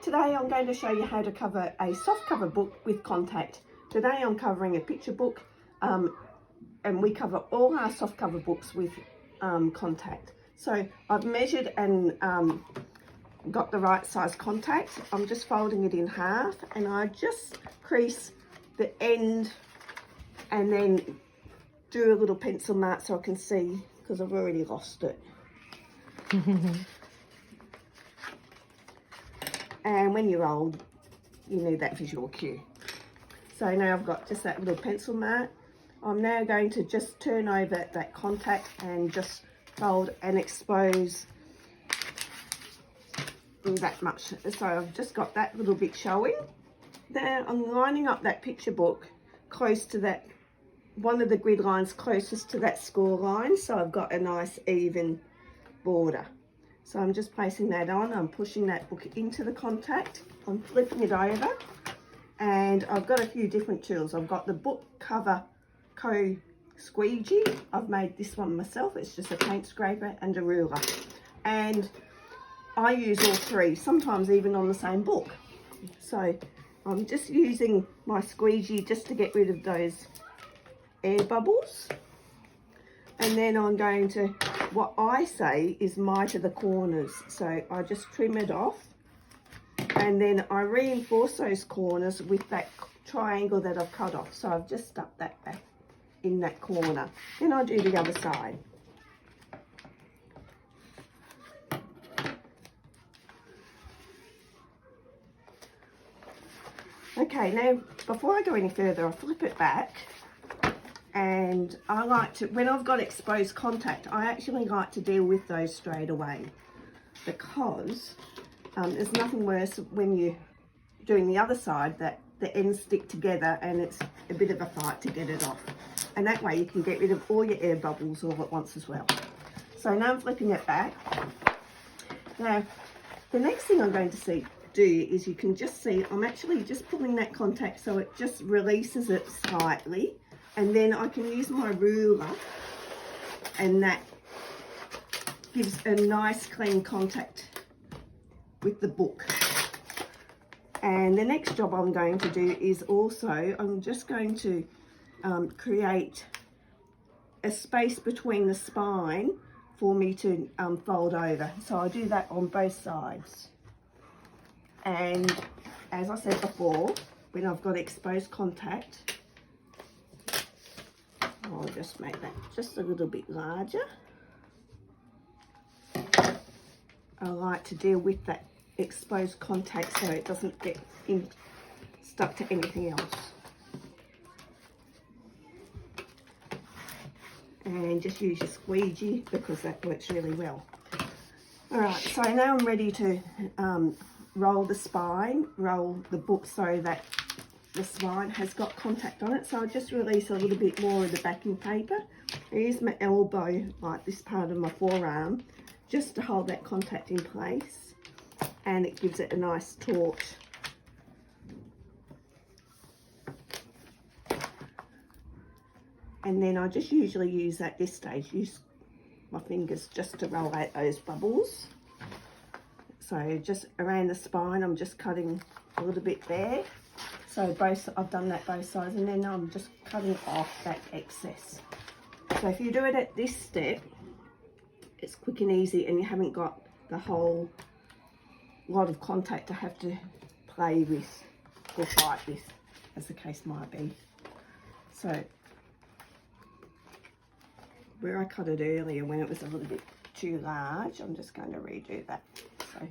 Today I'm going to show you how to cover a soft cover book with contact. Today I'm covering a picture book and we cover all our soft cover books with contact. So I've measured and got the right size contact. I'm just folding it in half and I just crease the end and then do a little pencil mark so I can see, because I've already lost it. And when you're old, you need that visual cue. So now I've got just that little pencil mark. I'm now going to just turn over that contact and just fold and expose that much. So I've just got that little bit showing. Then I'm lining up that picture book close to that, one of the grid lines closest to that score line, so I've got a nice even border. So I'm just placing that on, I'm pushing that book into the contact, I'm flipping it over, and I've got a few different tools. I've got the Book Cover Co squeegee. I've made this one myself. It's just a paint scraper and a ruler, and I use all three, sometimes even on the same book. So I'm just using my squeegee just to get rid of those air bubbles, and then I'm going to, what I say is miter the corners. So I just trim it off and then I reinforce those corners with that triangle that I've cut off. So I've just stuck that back in that corner. Then I'll do the other side. Okay, now before I go any further, I'll flip it back. And I like to, when I've got exposed contact, I actually like to deal with those straight away, because there's nothing worse when you're doing the other side that the ends stick together and it's a bit of a fight to get it off. And that way you can get rid of all your air bubbles all at once as well. So now I'm flipping it back. Now, the next thing I'm going to do is, you can just see I'm actually just pulling that contact so it just releases it slightly. And then I can use my ruler, and that gives a nice clean contact with the book. And the next job I'm going to do is also, I'm just going to create a space between the spine for me to fold over. So I do that on both sides. And as I said before, when I've got exposed contact, I'll just make that just a little bit larger. I like to deal with that exposed contact so it doesn't get stuck to anything else. And just use your squeegee because that works really well. Alright, so now I'm ready to roll the spine, roll the book so that the spine has got contact on it. So I just release a little bit more of the backing paper. I use my elbow, like this part of my forearm, just to hold that contact in place, and it gives it a nice torque. And then I just usually use at this stage, use my fingers just to roll out those bubbles. So just around the spine, I'm just cutting a little bit there. So I've done that both sides, and then I'm just cutting off that excess. So if you do it at this step, it's quick and easy, and you haven't got the whole lot of contact to have to play with or fight with, as the case might be. So where I cut it earlier when it was a little bit too large, I'm just going to redo that. So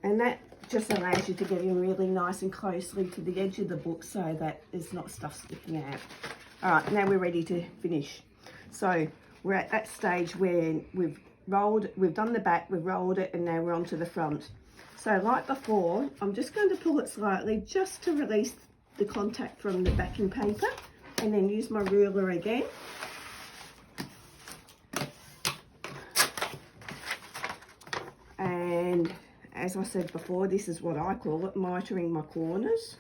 and that just allows you to get in really nice and closely to the edge of the book so that there's not stuff sticking out. All right, now we're ready to finish. So we're at that stage where we've done the back, we've rolled it, and now we're on to the front. So like before, I'm just going to pull it slightly just to release the contact from the backing paper, and then use my ruler again. And as I said before, this is what I call it, mitering my corners.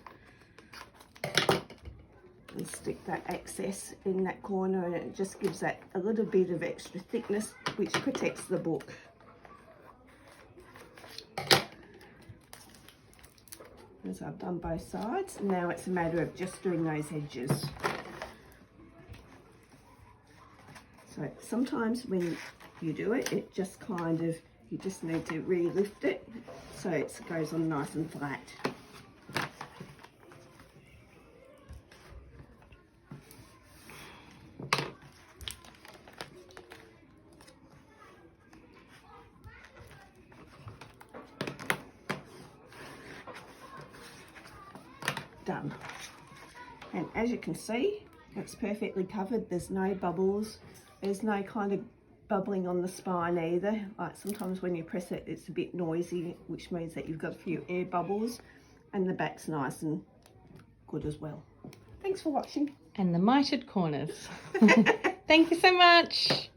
and stick that excess in that corner, and it just gives that a little bit of extra thickness which protects the book. As I've done both sides, now it's a matter of just doing those edges. So sometimes when you do it, it just kind of, you just need to really lift it so it goes on nice and flat. Done. And as you can see, it's perfectly covered. There's no bubbles. There's no kind of bubbling on the spine either. Like sometimes when you press it, it's a bit noisy, which means that you've got a few air bubbles, and the back's nice and good as well. Thanks for watching. And the mitered corners. Thank you so much.